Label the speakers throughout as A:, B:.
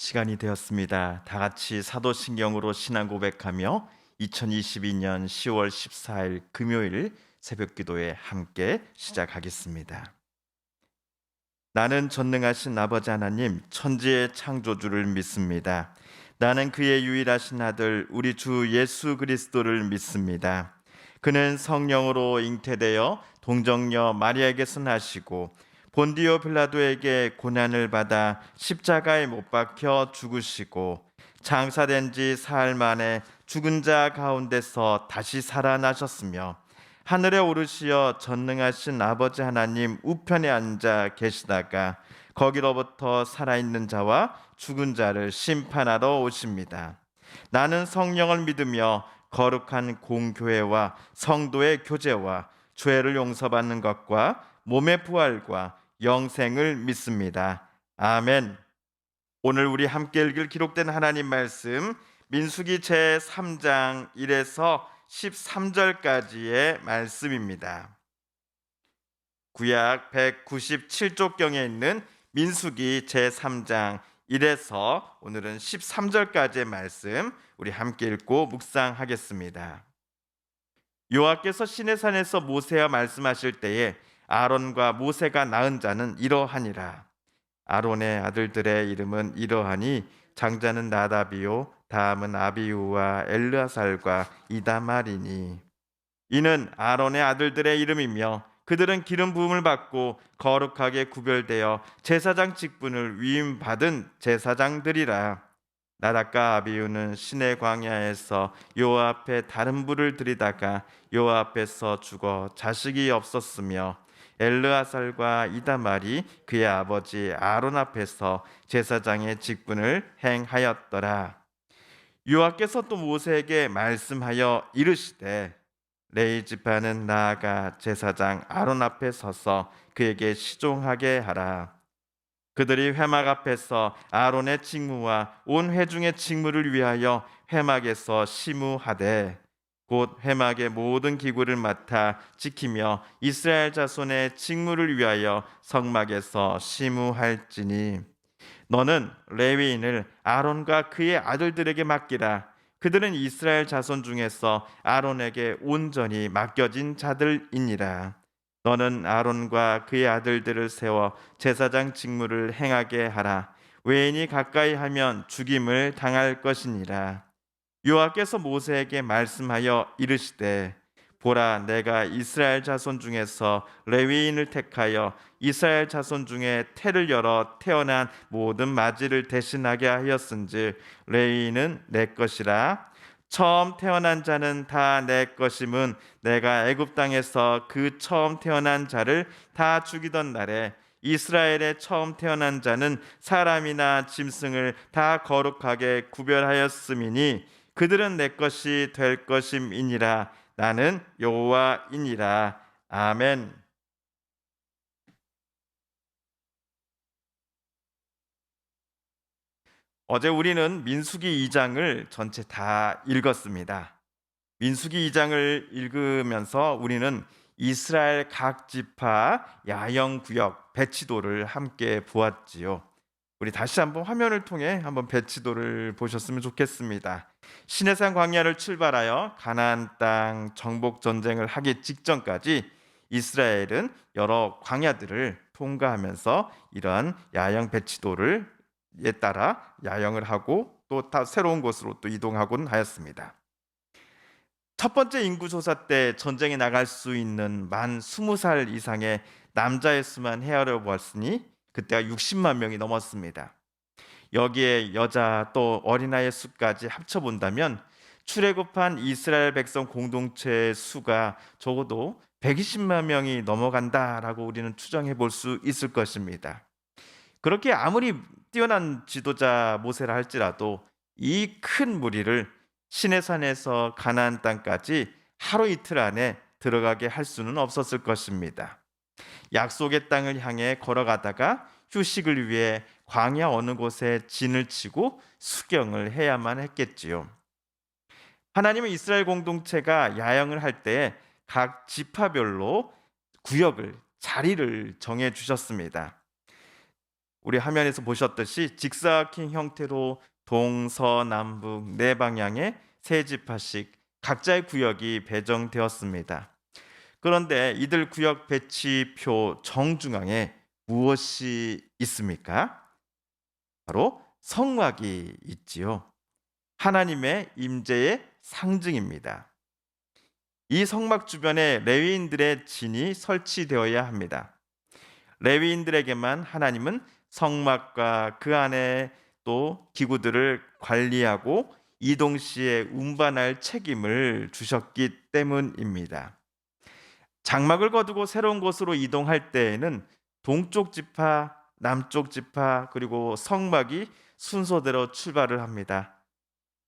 A: 시간이 되었습니다. 다 같이 사도신경으로 신앙 고백하며 2022년 10월 14일 금요일 새벽 기도에 함께 시작하겠습니다. 나는 전능하신 아버지 하나님 천지의 창조주를 믿습니다. 나는 그의 유일하신 아들 우리 주 예수 그리스도를 믿습니다. 그는 성령으로 잉태되어 동정녀 마리아에게서 나시고 본디오 빌라도에게 고난을 받아 십자가에 못 박혀 죽으시고 장사된 지 사흘 만에 죽은 자 가운데서 다시 살아나셨으며 하늘에 오르시어 전능하신 아버지 하나님 우편에 앉아 계시다가 거기로부터 살아있는 자와 죽은 자를 심판하러 오십니다. 나는 성령을 믿으며 거룩한 공교회와 성도의 교제와 죄를 용서받는 것과 몸의 부활과 영생을 믿습니다. 아멘. 오늘 우리 함께 읽을 기록된 하나님 말씀 민수기 제3장 1에서 13절까지의 말씀입니다. 구약 197쪽경에 있는 민수기 제3장 1에서 오늘은 13절까지의 말씀 우리 함께 읽고 묵상하겠습니다. 여호와께서 시내산에서 모세와 말씀하실 때에 아론과 모세가 낳은 자는 이러하니라. 아론의 아들들의 이름은 이러하니 장자는 나답이요 다음은 아비우와 엘르아살과 이다말이니 이는 아론의 아들들의 이름이며 그들은 기름 부음을 받고 거룩하게 구별되어 제사장 직분을 위임받은 제사장들이라. 나답과 아비우는 시내 광야에서 여호와 앞에 다른 불을 들이다가 여호와 앞에서 죽어 자식이 없었으며 엘르아살과 이다말이 그의 아버지 아론 앞에서 제사장의 직분을 행하였더라. 여호와께서 또 모세에게 말씀하여 이르시되 레위 지파는 나아가 제사장 아론 앞에 서서 그에게 시종하게 하라. 그들이 회막 앞에서 아론의 직무와 온 회중의 직무를 위하여 회막에서 시무하되 곧 회막의 모든 기구를 맡아 지키며 이스라엘 자손의 직무를 위하여 성막에서 시무할지니 너는 레위인을 아론과 그의 아들들에게 맡기라. 그들은 이스라엘 자손 중에서 아론에게 온전히 맡겨진 자들이니라. 너는 아론과 그의 아들들을 세워 제사장 직무를 행하게 하라. 외인이 가까이 하면 죽임을 당할 것이니라. 여호와께서 모세에게 말씀하여 이르시되 보라 내가 이스라엘 자손 중에서 레위인을 택하여 이스라엘 자손 중에 태를 열어 태어난 모든 마지를 대신하게 하였은즉 레위인은 내 것이라. 처음 태어난 자는 다 내 것임은 내가 애굽 땅에서 그 처음 태어난 자를 다 죽이던 날에 이스라엘의 처음 태어난 자는 사람이나 짐승을 다 거룩하게 구별하였음이니 그들은 내 것이 될 것임이니라. 나는 여호와이니라. 아멘. 어제 우리는 민수기 2장을 전체 다 읽었습니다. 민수기 2장을 읽으면서 우리는 이스라엘 각 지파 야영 구역 배치도를 함께 보았지요. 우리 다시 한번 화면을 통해 한번 배치도를 보셨으면 좋겠습니다. 시내산 광야를 출발하여 가나안 땅 정복 전쟁을 하기 직전까지 이스라엘은 여러 광야들을 통과하면서 이러한 야영 배치도를 에 따라 야영을 하고 또 새로운 곳으로 또 이동하곤 하였습니다. 첫 번째 인구 조사 때 전쟁에 나갈 수 있는 만 20살 이상의 남자의 수만 헤아려 보았으니 그때가 60만 명이 넘었습니다. 여기에 여자 또 어린아이의 수까지 합쳐 본다면 출애굽한 이스라엘 백성 공동체의 수가 적어도 120만 명이 넘어간다라고 우리는 추정해 볼 수 있을 것입니다. 그렇게 아무리 뛰어난 지도자 모세라 할지라도 이 큰 무리를 시내산에서 가나안 땅까지 하루 이틀 안에 들어가게 할 수는 없었을 것입니다. 약속의 땅을 향해 걸어가다가 휴식을 위해 광야 어느 곳에 진을 치고 수경을 해야만 했겠지요. 하나님은 이스라엘 공동체가 야영을 할 때 각 지파별로 구역을 자리를 정해 주셨습니다. 우리 화면에서 보셨듯이 직사각형 형태로 동서남북 네 방향의 세 지파씩 각자의 구역이 배정되었습니다. 그런데 이들 구역 배치표 정중앙에 무엇이 있습니까? 바로 성막이 있지요. 하나님의 임재의 상징입니다. 이 성막 주변에 레위인들의 진이 설치되어야 합니다. 레위인들에게만 하나님은 성막과 그 안에 또 기구들을 관리하고 이동 시에 운반할 책임을 주셨기 때문입니다. 장막을 거두고 새로운 곳으로 이동할 때에는 동쪽 지파, 남쪽 지파, 그리고 성막이 순서대로 출발을 합니다.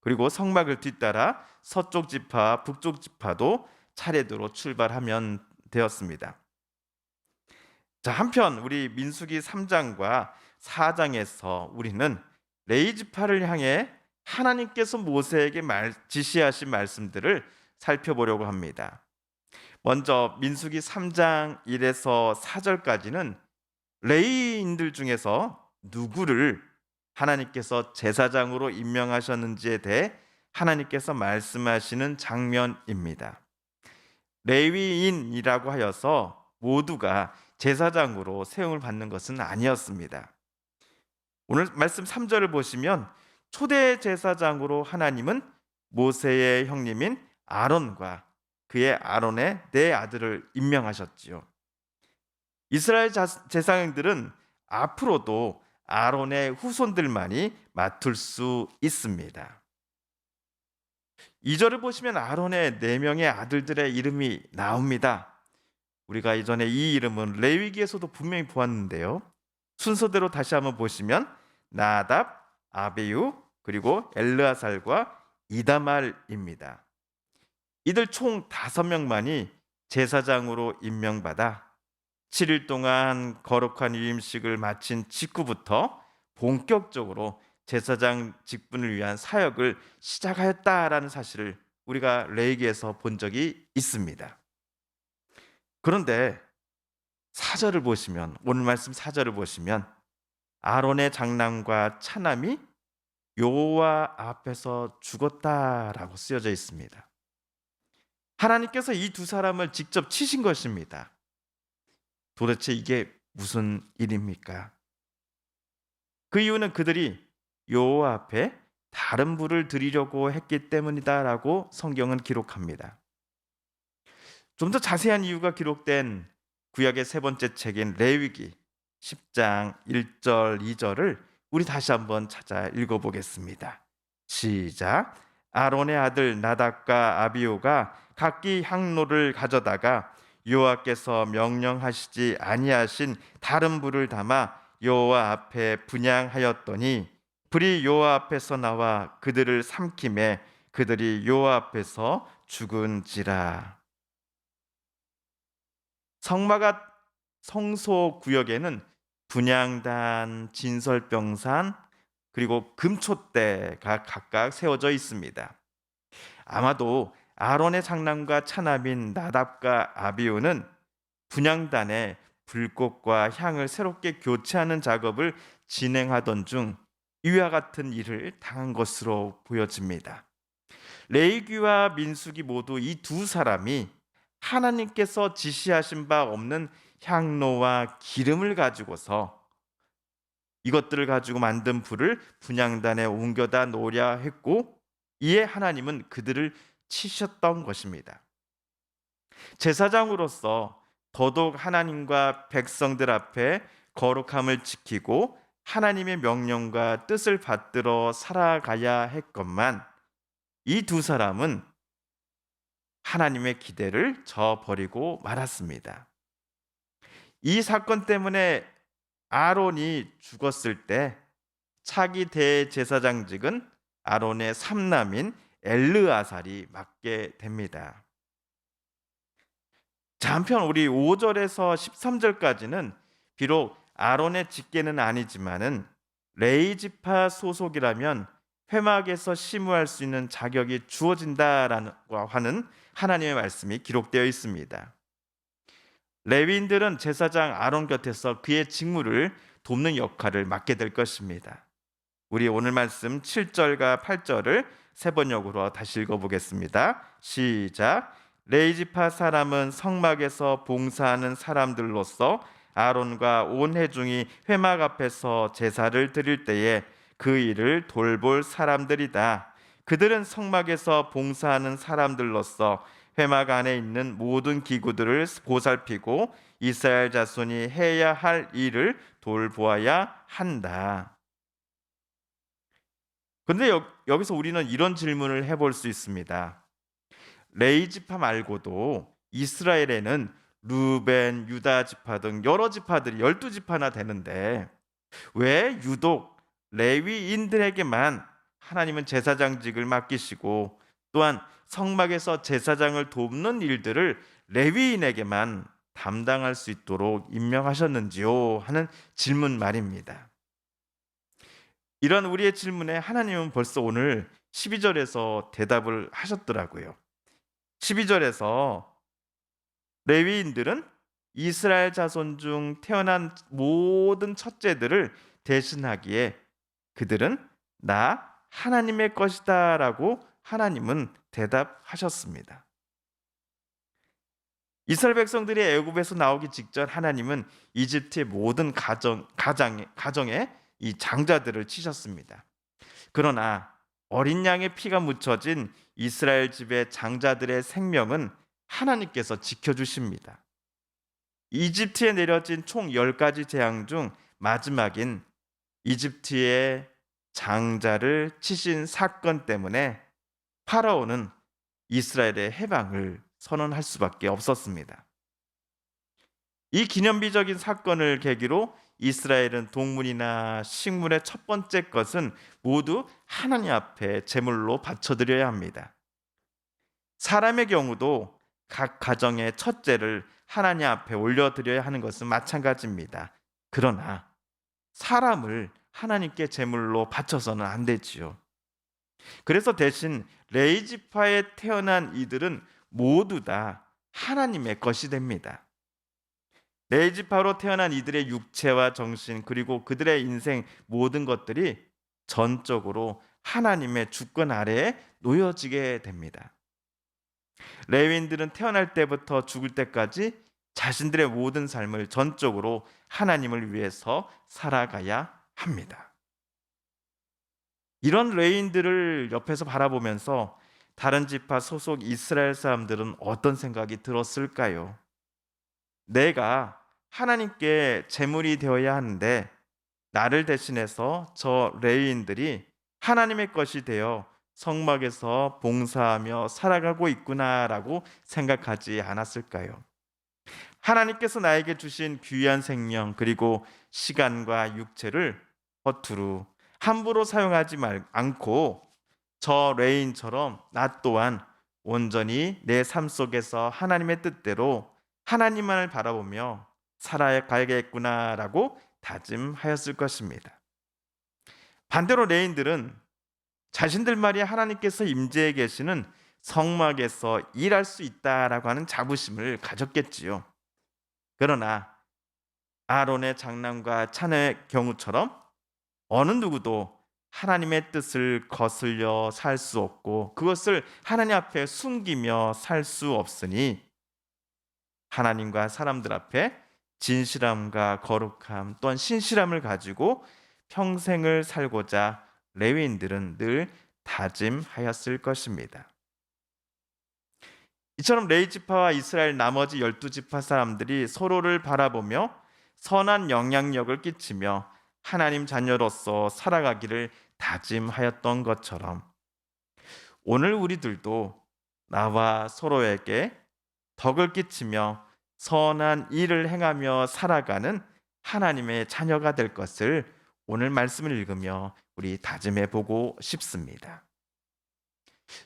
A: 그리고 성막을 뒤따라 서쪽 지파, 북쪽 지파도 차례대로 출발하면 되었습니다. 자, 한편 우리 민수기 3장과 4장에서 우리는 레위 지파를 향해 하나님께서 모세에게 지시하신 말씀들을 살펴보려고 합니다. 먼저 민수기 3장 1에서 4절까지는 레위인들 중에서 누구를 하나님께서 제사장으로 임명하셨는지에 대해 하나님께서 말씀하시는 장면입니다. 레위인이라고 하여서 모두가 제사장으로 세움을 받는 것은 아니었습니다. 오늘 말씀 3절을 보시면 초대 제사장으로 하나님은 모세의 형님인 아론과 그의 아론의 네 아들을 임명하셨지요. 이스라엘 제사장들은 앞으로도 아론의 후손들만이 맡을 수 있습니다. 2절을 보시면 아론의 4명의 아들들의 이름이 나옵니다. 우리가 이전에 이 이름은 레위기에서도 분명히 보았는데요. 순서대로 다시 한번 보시면 나답, 아비후, 그리고 엘르아살과 이다말입니다. 이들 총 5명만이 제사장으로 임명받아 7일 동안 거룩한 유임식을 마친 직후부터 본격적으로 제사장 직분을 위한 사역을 시작하였다라는 사실을 우리가 레위기에서 본 적이 있습니다. 그런데 4절을 보시면, 오늘 말씀 4절을 보시면 아론의 장남과 차남이 여호와 앞에서 죽었다라고 쓰여져 있습니다. 하나님께서 이 두 사람을 직접 치신 것입니다. 도대체 이게 무슨 일입니까? 그 이유는 그들이 여호와 앞에 다른 불을 드리려고 했기 때문이다라고 성경은 기록합니다. 좀 더 자세한 이유가 기록된 구약의 세 번째 책인 레위기 10장 1절 2절을 우리 다시 한번 찾아 읽어보겠습니다. 시작. 아론의 아들 나답과 아비후가 각기 향로를 가져다가 여호와께서 명령하시지 아니하신 다른 불을 담아 여호와 앞에 분향하였더니 불이 여호와 앞에서 나와 그들을 삼키매 그들이 여호와 앞에서 죽은지라. 성막 성소 구역에는 분향단, 진설병산, 그리고 금촛대가 각각 세워져 있습니다. 아마도 아론의 장남과 차남인 나답과 아비후는 분향단에 불꽃과 향을 새롭게 교체하는 작업을 진행하던 중 이와 같은 일을 당한 것으로 보여집니다. 레위기와 민수기 모두 이 두 사람이 하나님께서 지시하신 바 없는 향로와 기름을 가지고서 이것들을 가지고 만든 불을 분향단에 옮겨다 놓으려 했고, 이에 하나님은 그들을 치셨던 것입니다. 제사장으로서 더더욱 하나님과 백성들 앞에 거룩함을 지키고 하나님의 명령과 뜻을 받들어 살아가야 했건만 이 두 사람은 하나님의 기대를 저버리고 말았습니다. 이 사건 때문에 아론이 죽었을 때 차기 대제사장직은 아론의 삼남인 엘르아살이 맡게 됩니다. 자, 한편 우리 5절에서 13절까지는 비록 아론의 직계는 아니지만은 레위 지파 소속이라면 회막에서 심우할 수 있는 자격이 주어진다라고 하는 하나님의 말씀이 기록되어 있습니다. 레위인들은 제사장 아론 곁에서 그의 직무를 돕는 역할을 맡게 될 것입니다. 우리 오늘 말씀 7절과 8절을 세 번역으로 다시 읽어보겠습니다. 시작. 레이지파 사람은 성막에서 봉사하는 사람들로서 아론과 온 회중이 회막 앞에서 제사를 드릴 때에 그 일을 돌볼 사람들이다. 그들은 성막에서 봉사하는 사람들로서 회막 안에 있는 모든 기구들을 보살피고 이스라엘 자손이 해야 할 일을 돌보아야 한다. 근데 여기서 우리는 이런 질문을 해볼 수 있습니다. 레이지파 말고도 이스라엘에는 루벤, 유다 지파 등 여러 지파들이 12지파나 되는데 왜 유독 레위인들에게만 하나님은 제사장직을 맡기시고 또한 성막에서 제사장을 돕는 일들을 레위인에게만 담당할 수 있도록 임명하셨는지요? 하는 질문 말입니다. 이런 우리의 질문에 하나님은 벌써 오늘 12절에서 대답을 하셨더라고요. 12절에서 레위인들은 이스라엘 자손 중 태어난 모든 첫째들을 대신하기에 그들은 나 하나님의 것이다 라고 하나님은 대답하셨습니다. 이스라엘 백성들이 애굽에서 나오기 직전 하나님은 이집트의 모든 가정에 이 장자들을 치셨습니다. 그러나 어린 양의 피가 묻혀진 이스라엘 집의 장자들의 생명은 하나님께서 지켜주십니다. 이집트에 내려진 총 10가지 재앙 중 마지막인 이집트의 장자를 치신 사건 때문에 파라오는 이스라엘의 해방을 선언할 수밖에 없었습니다. 이 기념비적인 사건을 계기로 이스라엘은 동물이나 식물의 첫 번째 것은 모두 하나님 앞에 제물로 바쳐드려야 합니다. 사람의 경우도 각 가정의 첫째를 하나님 앞에 올려드려야 하는 것은 마찬가지입니다. 그러나 사람을 하나님께 제물로 바쳐서는 안 되지요. 그래서 대신 레이지파에 태어난 이들은 모두 다 하나님의 것이 됩니다. 레이지파로 태어난 이들의 육체와 정신 그리고 그들의 인생 모든 것들이 전적으로 하나님의 주권 아래에 놓여지게 됩니다. 레위인들은 태어날 때부터 죽을 때까지 자신들의 모든 삶을 전적으로 하나님을 위해서 살아가야 합니다. 이런 레위인들을 옆에서 바라보면서 다른 지파 소속 이스라엘 사람들은 어떤 생각이 들었을까요? 내가 하나님께 제물이 되어야 하는데 나를 대신해서 저 레위인들이 하나님의 것이 되어 성막에서 봉사하며 살아가고 있구나라고 생각하지 않았을까요? 하나님께서 나에게 주신 귀한 생명 그리고 시간과 육체를 허투루 함부로 사용하지 않고 저 레인처럼 나 또한 온전히 내 삶 속에서 하나님의 뜻대로 하나님만을 바라보며 살아가야겠구나라고 다짐하였을 것입니다. 반대로 레인들은 자신들만이 하나님께서 임재해 계시는 성막에서 일할 수 있다라고 하는 자부심을 가졌겠지요. 그러나 아론의 장남과 차의 경우처럼 어느 누구도 하나님의 뜻을 거슬려 살 수 없고 그것을 하나님 앞에 숨기며 살 수 없으니 하나님과 사람들 앞에 진실함과 거룩함 또한 신실함을 가지고 평생을 살고자 레위인들은 늘 다짐하였을 것입니다. 이처럼 레위지파와 이스라엘 나머지 12지파 사람들이 서로를 바라보며 선한 영향력을 끼치며 하나님 자녀로서 살아가기를 다짐하였던 것처럼 오늘 우리들도 나와 서로에게 덕을 끼치며 선한 일을 행하며 살아가는 하나님의 자녀가 될 것을 오늘 말씀을 읽으며 우리 다짐해 보고 싶습니다.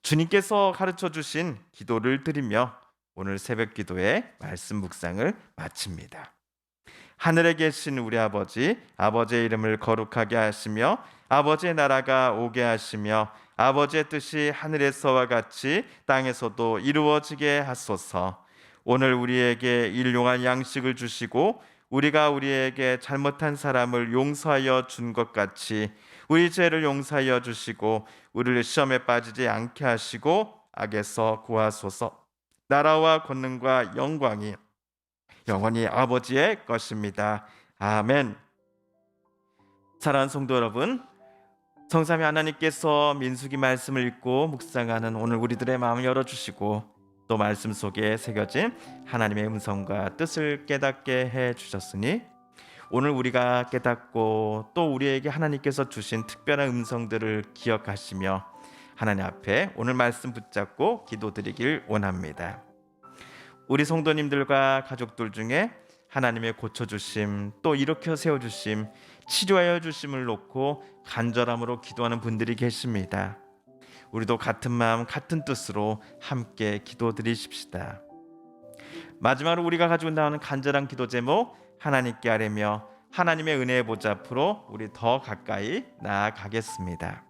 A: 주님께서 가르쳐 주신 기도를 드리며 오늘 새벽 기도의 말씀 묵상을 마칩니다. 하늘에 계신 우리 아버지, 아버지의 이름을 거룩하게 하시며 아버지의 나라가 오게 하시며 아버지의 뜻이 하늘에서와 같이 땅에서도 이루어지게 하소서. 오늘 우리에게 일용할 양식을 주시고 우리가 우리에게 잘못한 사람을 용서하여 준 것 같이 우리 죄를 용서하여 주시고 우리를 시험에 빠지지 않게 하시고 악에서 구하소서. 나라와 권능과 영광이 영원히 아버지의 것입니다. 아멘. 사랑하는 성도 여러분, 성삼위 하나님께서 민수기 말씀을 읽고 묵상하는 오늘 우리들의 마음을 열어주시고 또 말씀 속에 새겨진 하나님의 음성과 뜻을 깨닫게 해주셨으니 오늘 우리가 깨닫고 또 우리에게 하나님께서 주신 특별한 음성들을 기억하시며 하나님 앞에 오늘 말씀 붙잡고 기도드리길 원합니다. 우리 성도님들과 가족들 중에 하나님의 고쳐주심 또 일으켜 세워주심 치료하여 주심을 놓고 간절함으로 기도하는 분들이 계십니다. 우리도 같은 마음 같은 뜻으로 함께 기도드리십시다. 마지막으로 우리가 가지고 나오는 간절한 기도 제목 하나님께 아뢰며 하나님의 은혜의 보좌 앞으로 우리 더 가까이 나아가겠습니다.